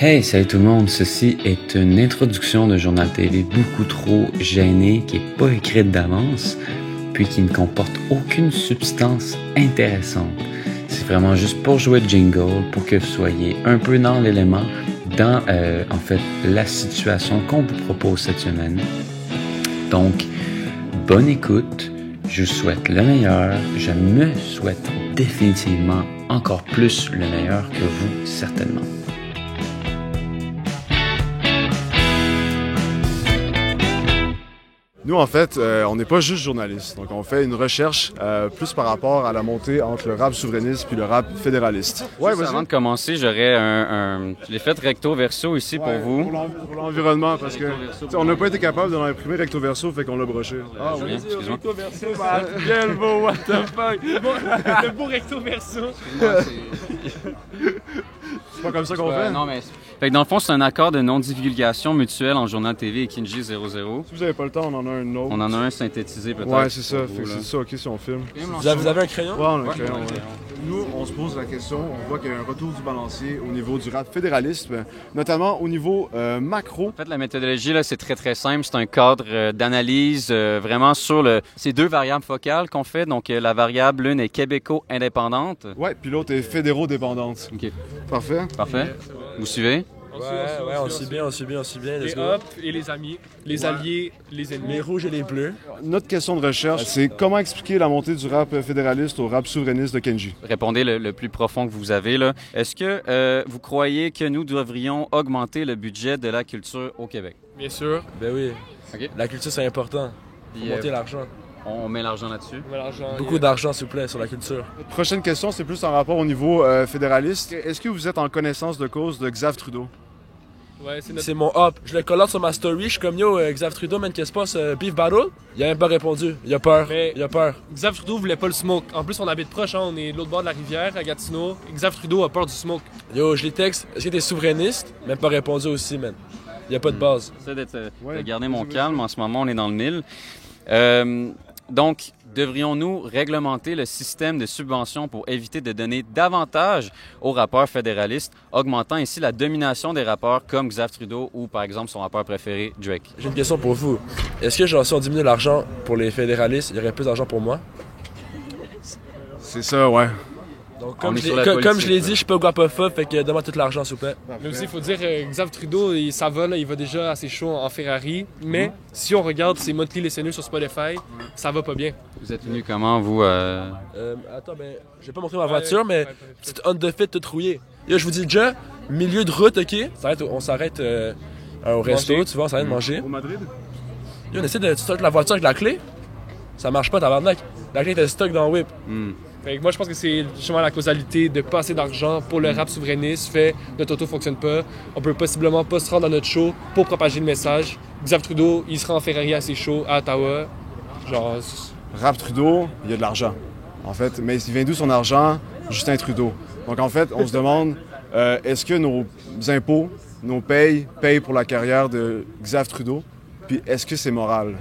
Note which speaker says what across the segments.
Speaker 1: Hey, salut tout le monde, ceci est une introduction de journal télé beaucoup trop gênée, qui n'est pas écrite d'avance, puis qui ne comporte aucune substance intéressante. C'est vraiment juste pour jouer le jingle, pour que vous soyez un peu dans l'élément, dans la situation qu'on vous propose cette semaine. Donc, bonne écoute, je vous souhaite le meilleur, je me souhaite définitivement encore plus le meilleur que vous, certainement.
Speaker 2: Nous, en fait, on n'est pas juste journaliste. Donc, on fait une recherche plus par rapport à la montée entre le rap souverainiste puis le rap fédéraliste.
Speaker 3: Ouais, avant de commencer, j'aurais je l'ai fait recto verso ici pour vous.
Speaker 2: Pour l'environnement, parce que on n'a pas été capable de l'imprimer recto verso, fait qu'on l'a broché.
Speaker 3: Ah oui, excuse-moi.
Speaker 4: Recto verso, quel beau, what the fuck. Le beau recto verso.
Speaker 2: C'est pas comme ça qu'on fait?
Speaker 3: Non, mais... Fait que dans le fond, c'est un accord de non-divulgation mutuelle en journal TV et Kinji 00.
Speaker 2: Si vous n'avez pas le temps, on en a un autre.
Speaker 3: On en a un synthétisé peut-être.
Speaker 2: Ouais, c'est ça. C'est ça, ok, si on filme.
Speaker 4: Vous avez un crayon?
Speaker 2: Ouais, on a un crayon, ouais. Nous, on se pose la question, on voit qu'il y a un retour du balancier au niveau du rap fédéraliste, notamment au niveau macro.
Speaker 3: En fait, la méthodologie, là, c'est très, très simple. C'est un cadre d'analyse vraiment sur ces deux variables focales qu'on fait. Donc, la variable, l'une est québéco-indépendante.
Speaker 2: Ouais, puis l'autre est fédéro-dépendante.
Speaker 3: OK.
Speaker 2: Parfait.
Speaker 3: Parfait. Vous suivez?
Speaker 4: Ouais, on suit bien. Les hop et les amis, les alliés, les ennemis. Les rouges et les bleus.
Speaker 2: Notre question de recherche, c'est comment expliquer la montée du rap fédéraliste au rap souverainiste de Kenji?
Speaker 3: Répondez le plus profond que vous avez, là. Est-ce que vous croyez que nous devrions augmenter le budget de la culture au Québec?
Speaker 4: Bien sûr.
Speaker 5: Ben oui.
Speaker 3: OK.
Speaker 5: La culture, c'est important. Faut monter l'argent.
Speaker 3: On met l'argent là-dessus?
Speaker 5: Beaucoup d'argent, s'il vous plaît, sur la culture.
Speaker 2: Prochaine question, c'est plus en rapport au niveau fédéraliste. Est-ce que vous êtes en connaissance de cause de Xav Trudeau?
Speaker 4: Ouais,
Speaker 5: c'est mon hop. Je le colle sur ma story. Je suis comme yo, Xav Trudeau, man, qu'est-ce qui se passe? Beef Battle? Il a même pas répondu. Il a peur.
Speaker 4: Xav Trudeau voulait pas le smoke. En plus, on habite proche, hein, on est de l'autre bord de la rivière, à Gatineau. Xav Trudeau a peur du smoke.
Speaker 5: Yo, je les texte. Est-ce que t'es souverainiste? Même pas répondu aussi, man. Il y a pas de base.
Speaker 3: J'essaie de garder mon calme. En ce moment, on est dans le mille. Donc, devrions-nous réglementer le système de subvention pour éviter de donner davantage aux rappeurs fédéralistes, augmentant ainsi la domination des rappeurs comme Xav Trudeau ou, par exemple, son rappeur préféré, Drake?
Speaker 5: J'ai une question pour vous. Est-ce que, genre, si on diminue l'argent pour les fédéralistes, il y aurait plus d'argent pour moi?
Speaker 2: C'est ça, ouais.
Speaker 5: Donc, comme je l'ai dit, je suis pas guapophobe, fait que donne-moi tout l'argent, s'il vous plaît.
Speaker 4: Mais aussi, il faut dire, Xav Trudeau, ça va, là, il va déjà assez chaud en Ferrari. Mais si on regarde ses Motley les Sénus sur Spotify, ça va pas bien.
Speaker 3: Vous êtes venu comment, vous?
Speaker 5: Attends, ben, je vais pas montrer ma voiture, mais petite Honda Fit toute rouillée. Yo, je vous dis déjà, milieu de route, ok? On s'arrête au resto, tu vois, on s'arrête de manger.
Speaker 2: Au Madrid?
Speaker 5: Yo, on essaie de starter la voiture avec la clé. Ça marche pas, tabarnak. La clé était stock dans le whip.
Speaker 4: Fait que moi, je pense que c'est justement la causalité de pas assez d'argent pour le rap souverainiste fait notre auto fonctionne pas. On peut possiblement pas se rendre dans notre show pour propager le message. Xav Trudeau, il sera en Ferrari à ses shows à Ottawa. Genre...
Speaker 2: Rap Trudeau, il y a de l'argent, en fait. Mais il vient d'où son argent? Justin Trudeau. Donc, en fait, on se demande, est-ce que nos impôts, nos payes pour la carrière de Xav Trudeau? Puis, est-ce que c'est moral?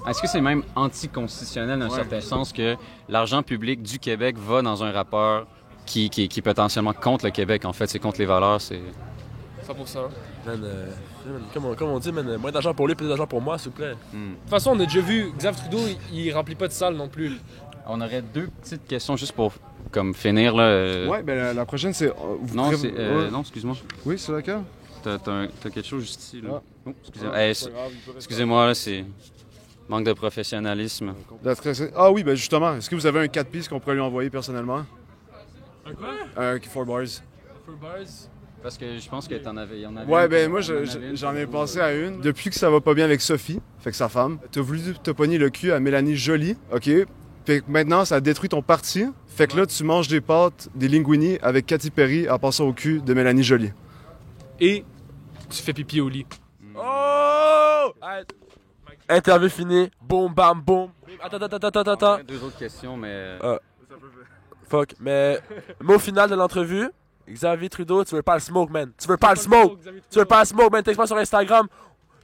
Speaker 3: Est-ce que c'est même anticonstitutionnel dans un certain sens que l'argent public du Québec va dans un rapport qui est potentiellement contre le Québec? En fait, c'est contre les valeurs, c'est...
Speaker 4: 100%.
Speaker 5: Man, comme on dit, man, moins d'argent pour lui, plus d'argent pour moi, s'il vous plaît.
Speaker 4: De toute façon, on a déjà vu, Xav Trudeau, il remplit pas de salle non plus.
Speaker 3: On aurait deux petites questions juste pour comme finir, là.
Speaker 2: Ouais, ben la prochaine, c'est...
Speaker 3: Non, excuse-moi.
Speaker 2: Oui, c'est laquelle?
Speaker 3: T'as quelque chose juste ici, là.
Speaker 2: Ah.
Speaker 3: Oh, excusez-moi, là, c'est... Manque de professionnalisme.
Speaker 2: Ah oui, ben justement, est-ce que vous avez un 4 pistes qu'on pourrait lui envoyer personnellement?
Speaker 4: Un quoi?
Speaker 2: Un 4 bars.
Speaker 4: 4 bars?
Speaker 3: Parce que je pense que il y en avait
Speaker 2: Ouais, ben moi, j'en ai pensé à une. Depuis que ça va pas bien avec Sophie, fait que sa femme, t'as voulu te pogner le cul à Mélanie Joly, OK? Fait que maintenant, ça détruit ton parti. Fait que là, tu manges des pâtes, des linguini avec Katy Perry en passant au cul de Mélanie Joly.
Speaker 4: Et tu fais pipi au lit.
Speaker 5: Oh! Interview finie. Boum, bam, boum. Attends.
Speaker 3: Deux autres questions, mais...
Speaker 5: Fuck, mais mot final de l'entrevue. Xavier Trudeau, tu veux pas le smoke, man. Tu veux pas le smoke, man. Texte-moi sur Instagram.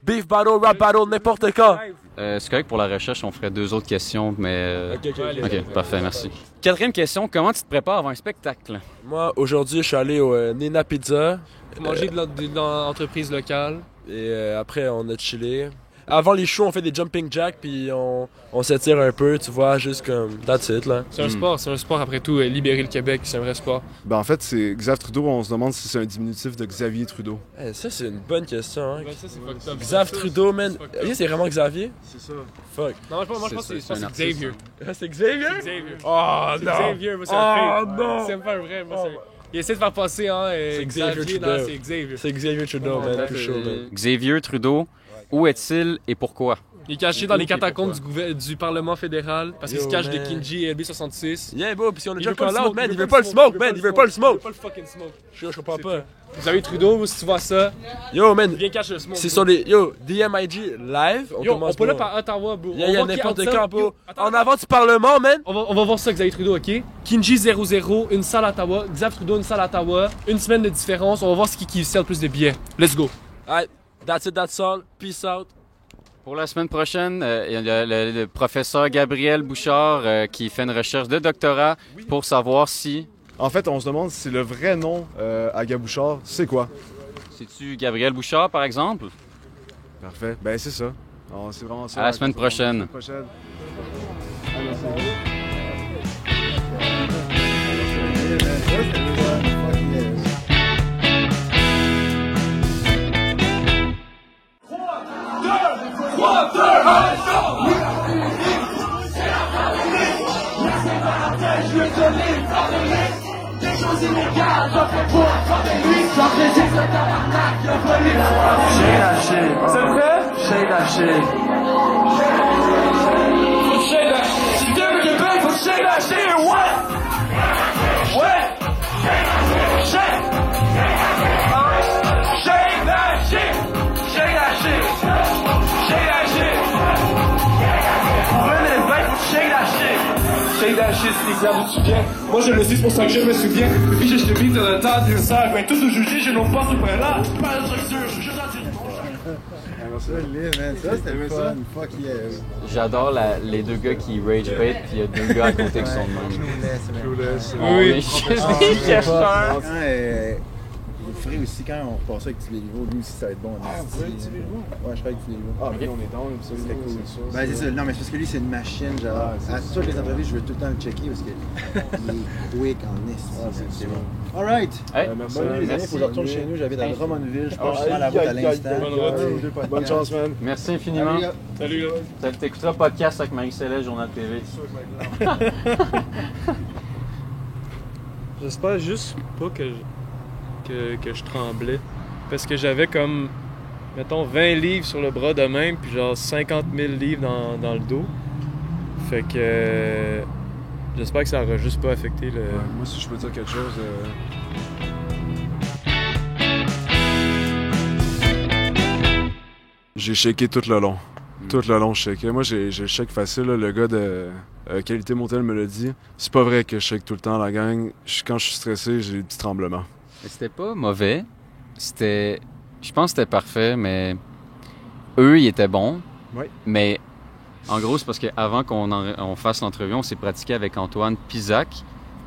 Speaker 5: Beef battle, rap battle, n'importe quand.
Speaker 3: C'est correct pour la recherche, on ferait 2 autres questions, mais...
Speaker 5: Ok.
Speaker 3: Parfait, merci. 4e question, comment tu te prépares avant un spectacle?
Speaker 5: Moi, aujourd'hui, je suis allé au Nina Pizza.
Speaker 4: Manger de l'entreprise locale.
Speaker 5: Et après, on a chillé. Avant les shows, on fait des jumping jacks, puis on s'étire un peu, tu vois, juste comme that's it, là.
Speaker 4: C'est un sport après tout. Libérer le Québec, c'est un vrai sport.
Speaker 2: Ben en fait, c'est Xav Trudeau, on se demande si c'est un diminutif de Xavier Trudeau.
Speaker 5: Ça, c'est une bonne question, hein.
Speaker 4: Ouais, ça, c'est fucked up.
Speaker 5: Xav Trudeau, man. C'est vraiment Xavier?
Speaker 2: C'est ça.
Speaker 5: Fuck.
Speaker 4: Non, moi, je pense que c'est Xavier.
Speaker 5: C'est Xavier?
Speaker 4: C'est Xavier.
Speaker 5: Oh,
Speaker 4: C'est
Speaker 5: non!
Speaker 4: Xavier, moi, c'est un fake.
Speaker 5: non!
Speaker 4: C'est pas un vrai, moi, c'est... Il essaie de faire passer, hein,
Speaker 5: C'est Xavier
Speaker 4: Xavier,
Speaker 5: Trudeau.
Speaker 4: non, c'est Xavier.
Speaker 5: C'est Xavier Trudeau, man. Plus chaud, man.
Speaker 3: Xavier Trudeau, où est-il et pourquoi?
Speaker 4: Il est caché dans les catacombes du Parlement fédéral parce qu'il se cache de
Speaker 5: man.
Speaker 4: Kinji et LB66.
Speaker 5: Yeah, bro, pis si on a déjà
Speaker 4: veut pas le
Speaker 5: call out,
Speaker 4: smoke,
Speaker 5: man, il veut pas le smoke, man, il veut pas le smoke!
Speaker 4: Il veut pas le fucking smoke.
Speaker 5: Je comprends pas.
Speaker 4: Vous avez Trudeau, si tu vois ça,
Speaker 5: Yo, man,
Speaker 4: viens cacher le smoke.
Speaker 5: c'est sur les. Yo, DMIG live, on
Speaker 4: Yo, on
Speaker 5: commence.
Speaker 4: peut là
Speaker 5: bro.
Speaker 4: par Ottawa, bro.
Speaker 5: Y'a
Speaker 4: On va
Speaker 5: n'importe
Speaker 4: qui-
Speaker 5: quand, bro.
Speaker 4: Yo, attends,
Speaker 5: En avant du Parlement, man!
Speaker 4: On va voir ça, Xavier Trudeau, ok? Kinji 00, une salle à Ottawa. Xavier Trudeau, une salle à Ottawa. Une semaine de différence. On va voir ce qui sert le plus de billets. Let's go.
Speaker 5: Alright, that's it, that's all. Peace out.
Speaker 3: Pour la semaine prochaine, il y a le professeur Gabriel Bouchard qui fait une recherche de doctorat pour savoir si...
Speaker 2: En fait, on se demande si le vrai nom à Gabouchard, c'est quoi?
Speaker 3: C'est-tu Gabriel Bouchard, par exemple?
Speaker 2: Parfait. Ben c'est ça. Alors, c'est vraiment ça.
Speaker 3: À la semaine prochaine.
Speaker 2: À la semaine prochaine.
Speaker 6: Shake that shit, c'est clair, tu te souviens? Moi je le sais, c'est pour ça que je me souviens. Puis je te vis dans le temps du sang. Mais tout de juger, je n'en pas tout près là. Pas de structure, je suis
Speaker 7: Ça, c'était fun. Fuck yeah.
Speaker 3: J'adore les 2 gars qui rage bait, puis il y a 2 gars à côté qui sont de même.
Speaker 2: Clueless.
Speaker 3: Oui,
Speaker 7: Le frais aussi, quand on repasse avec Tibéliveau, lui aussi ça va être bon.
Speaker 2: Vous avez Tibélivo?
Speaker 7: Ouais, je serai avec Tibélivo.
Speaker 2: Ah, puis on est dans, ça
Speaker 7: C'était cool.
Speaker 2: c'est sûr.
Speaker 7: Ben, c'est ça. Non, mais c'est parce que lui, c'est une machine. Genre,
Speaker 2: Ah, c'est
Speaker 7: à
Speaker 2: sûr.
Speaker 7: toutes les entreprises, je veux tout le temps le checker parce qu'il est quick en est.
Speaker 2: Ah, c'est
Speaker 7: bon.
Speaker 2: sûr.
Speaker 7: Alright.
Speaker 3: Hey,
Speaker 2: Merci.
Speaker 7: Bonne nuit, les amis.
Speaker 3: merci.
Speaker 7: Faut que je retourne chez nous. J'habite à Drummondville. Je pars
Speaker 2: Ah,
Speaker 7: sur la route à l'instant.
Speaker 2: Bonne chance, man.
Speaker 3: Merci infiniment.
Speaker 4: Salut, là.
Speaker 3: T'écouteras le podcast avec Marie-Céleste, Journal TV.
Speaker 4: J'espère juste pas que je tremblais. Parce que j'avais comme, mettons, 20 livres sur le bras de même, puis genre 50 000 livres dans le dos. Fait que j'espère que ça aura juste pas affecté le...
Speaker 2: Moi, si je peux dire quelque chose... J'ai shaké tout le long. Tout le long, je shakais. Moi, j'ai le shake facile. Là. Le gars de Qualité Motel me l'a dit. C'est pas vrai que je shake tout le temps, la gang. Quand je suis stressé, j'ai des petits tremblements.
Speaker 3: Mais c'était pas mauvais. C'était... Je pense que c'était parfait, mais... Eux, ils étaient bons.
Speaker 2: Oui.
Speaker 3: Mais en gros, c'est parce qu'avant on fasse l'entrevue, on s'est pratiqué avec Antoine Pisac.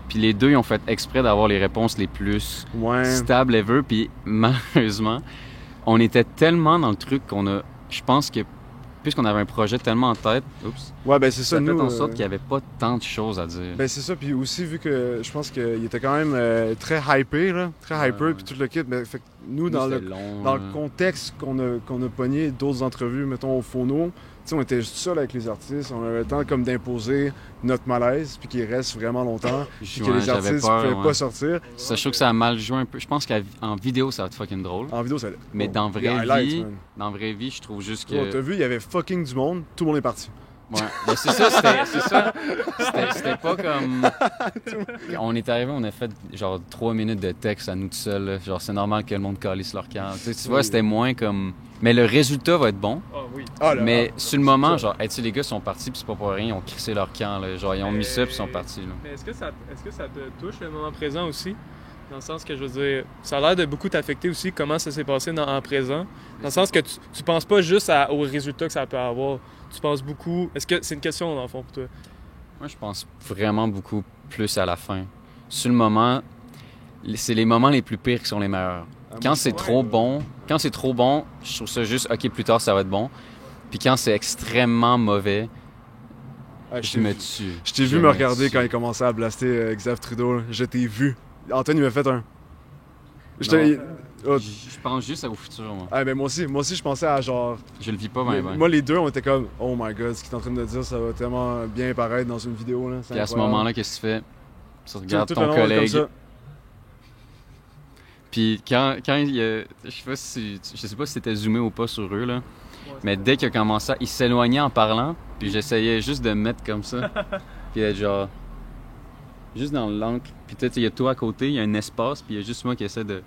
Speaker 3: Puis les deux, ils ont fait exprès d'avoir les réponses les plus
Speaker 2: Ouais.
Speaker 3: stables ever. Puis malheureusement, on était tellement dans le truc qu'on a... Je pense que puisqu'on avait un projet tellement en tête,
Speaker 2: Ouais, ben c'est ça,
Speaker 3: ça a fait
Speaker 2: nous...
Speaker 3: en sorte qu'il n'y avait pas tant de choses à dire.
Speaker 2: Ben c'est ça, puis aussi vu que je pense qu'il était quand même très hypé, là, très hyper, puis tout le kit. Ben, fait que nous, dans le contexte qu'on a pogné d'autres entrevues, mettons au Phono, tu sais, on était juste seul avec les artistes, on avait le temps comme d'imposer notre malaise, puis qu'il reste vraiment longtemps, puis que les artistes ne pouvaient pas sortir.
Speaker 3: Ça, je trouve que ça a mal joué un peu. Je pense qu'en vidéo, ça va être fucking drôle.
Speaker 2: En vidéo, ça
Speaker 3: Mais dans vraie vie, je trouve juste que...
Speaker 2: T'as vu, il y avait fucking du monde, tout le monde est parti.
Speaker 3: Ouais, ben c'est ça. C'était pas comme... On est arrivé, on a fait genre 3 minutes de texte à nous tout seuls. Là. Genre, c'est normal que le monde calisse leur camp. Tu vois, c'était moins comme... Mais le résultat va être bon.
Speaker 4: Ah oui.
Speaker 3: Mais sur le moment, genre, hey, tu sais, les gars sont partis, puis c'est pas pour rien, ils ont crissé leur camp. Là. Genre, ils ont mis ça, puis ils sont partis. Là.
Speaker 4: Mais est-ce que ça te touche le moment présent aussi? Dans le sens que, je veux dire, ça a l'air de beaucoup t'affecter aussi comment ça s'est passé en présent. Dans le sens que tu penses pas juste aux résultats que ça peut avoir. Tu penses beaucoup... Est-ce que c'est une question, dans le fond, pour toi?
Speaker 3: Moi, je pense vraiment beaucoup plus à la fin. Sur le moment, c'est les moments les plus pires qui sont les meilleurs. Quand c'est trop bon, je trouve ça juste, OK, plus tard, ça va être bon. Puis quand c'est extrêmement mauvais, je me tue.
Speaker 2: Je t'ai vu me regarder quand il commençait à blaster Xav Trudeau. Je t'ai vu. Antoine, il m'a fait un...
Speaker 3: Je pense juste au futur, moi.
Speaker 2: Ah, ben moi aussi, je pensais à genre...
Speaker 3: Je le vis pas bien.
Speaker 2: Moi, les deux, on était comme, oh my god, ce qu'il est en train de dire, ça va tellement bien paraître dans une vidéo. Là.
Speaker 3: Puis à ce moment-là, qu'est-ce que tu fais? Tu regardes ton collègue. Puis quand il y a... Je sais pas si c'était zoomé ou pas sur eux, là. Mais dès qu'il a commencé, il s'éloignait en parlant. Puis j'essayais juste de me mettre comme ça. Puis être genre... Juste dans l'encre. Puis peut-être il y a toi à côté, il y a un espace, puis il y a juste moi qui essaie de...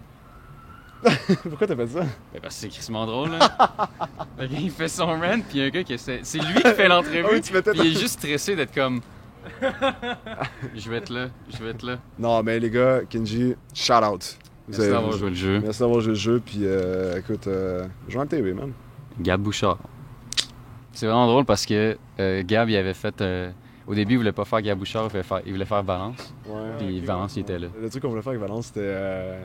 Speaker 2: Pourquoi t'as fait ça?
Speaker 3: Ben parce que c'est crissement drôle, là. Le gars, il fait son rant, puis il y a un gars qui essaie... C'est lui qui fait l'entrevue,
Speaker 2: oui,
Speaker 3: puis il est juste stressé d'être comme... Je vais être là.
Speaker 2: Non, mais les gars, Kenji, shout out.
Speaker 3: Merci d'avoir joué le jeu.
Speaker 2: Merci d'avoir joué le jeu, puis écoute, Journal TV, man.
Speaker 3: Gab Bouchard. C'est vraiment drôle parce que Gab, il avait fait... Au début, il voulait pas faire Gab Bouchard, il voulait faire Valence. Ouais. Puis Valence, il était là.
Speaker 2: Le truc qu'on voulait faire avec Valence, c'était...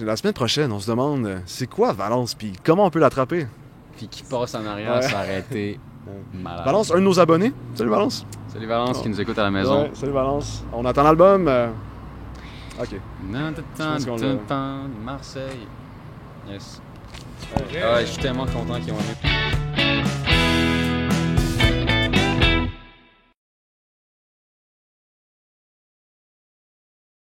Speaker 2: la semaine prochaine, on se demande, c'est quoi Valence, puis comment on peut l'attraper?
Speaker 3: Puis qui passe en arrière, ça aurait été malade.
Speaker 2: Valence, un de nos abonnés. Salut Valence.
Speaker 3: Salut Valence qui nous écoute à la maison.
Speaker 2: Ouais, salut Valence. On attend l'album. OK.
Speaker 3: Marseille. Yes. Je suis tellement content qu'ils ont aimé.